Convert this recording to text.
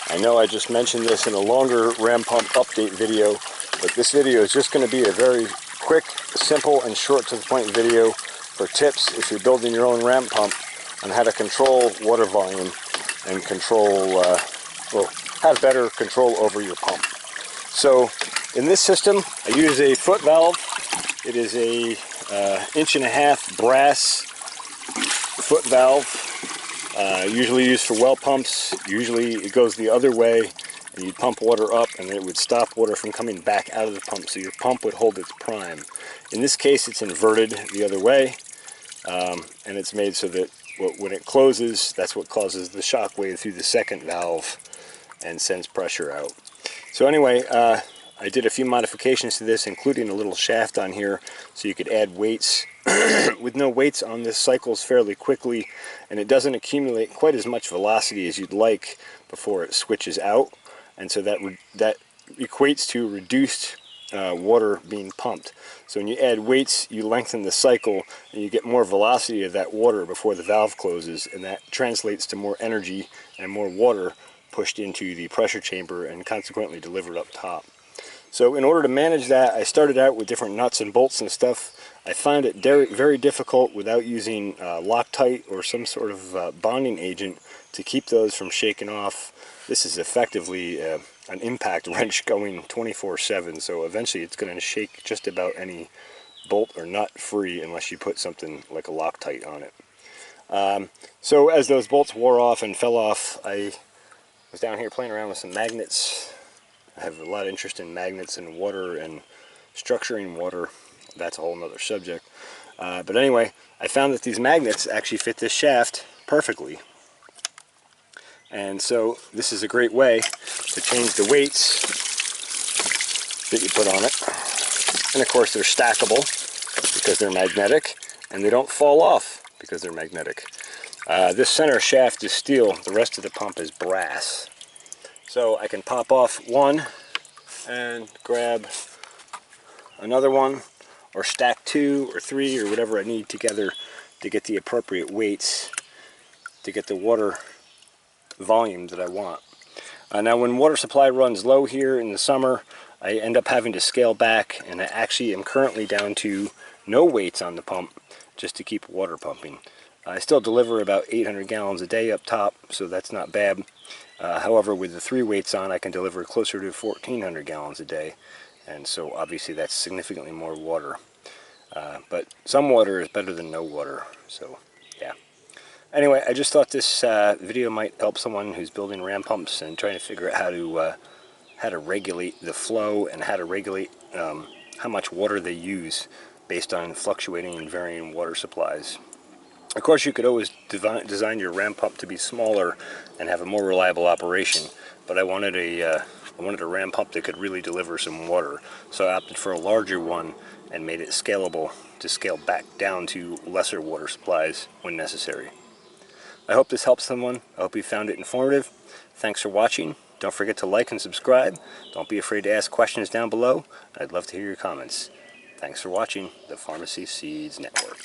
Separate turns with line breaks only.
I know I just mentioned this in a longer ram pump update video, but this video is just going to be a very quick, simple, and short to the point video for tips if you're building your own ram pump on how to control water volume and control, have better control over your pump. So in this system, I use a foot valve. It is a 1.5-inch brass foot valve, usually used for well pumps. Usually it goes the other way, and you'd pump water up and it would stop water from coming back out of the pump, so your pump would hold its prime. In this case, it's inverted the other way, and it's made so that when it closes, that's what causes the shock wave through the second valve and sends pressure out. So anyway, I did a few modifications to this, including a little shaft on here so you could add weights. With no weights on, this cycles fairly quickly, and it doesn't accumulate quite as much velocity as you'd like before it switches out, and so that equates to reduced water being pumped. So when you add weights, you lengthen the cycle and you get more velocity of that water before the valve closes, and that translates to more energy and more water pushed into the pressure chamber and consequently delivered up top. So in order to manage that, I started out with different nuts and bolts and stuff. I found it very difficult without using Loctite or some sort of bonding agent to keep those from shaking off. This is effectively an impact wrench going 24/7, so eventually it's going to shake just about any bolt or nut free unless you put something like a Loctite on it. So as those bolts wore off and fell off, I was down here playing around with some magnets. I have a lot of interest in magnets and water and structuring water. That's a whole nother subject. But anyway, I found that these magnets actually fit this shaft perfectly. And so this is a great way to change the weights that you put on it. And of course they're stackable because they're magnetic, and they don't fall off because they're magnetic. This center shaft is steel, the rest of the pump is brass. So I can pop off one and grab another one, or stack 2 or 3 or whatever I need together to get the appropriate weights to get the water volume that I want. Now when water supply runs low here in the summer, I end up having to scale back, and I actually am currently down to no weights on the pump just to keep water pumping. I still deliver about 800 gallons a day up top, so that's not bad. However, with the 3 weights on, I can deliver closer to 1,400 gallons a day, and so obviously that's significantly more water. But some water is better than no water, so yeah. Anyway, I just thought this video might help someone who's building ram pumps and trying to figure out how to regulate the flow and how to regulate how much water they use based on fluctuating and varying water supplies. Of course, you could always design your ram pump to be smaller and have a more reliable operation, but I wanted a ram pump that could really deliver some water, so I opted for a larger one and made it scalable to scale back down to lesser water supplies when necessary. I hope this helps someone. I hope you found it informative. Thanks for watching. Don't forget to like and subscribe. Don't be afraid to ask questions down below. I'd love to hear your comments. Thanks for watching the Pharmacy Seeds Network.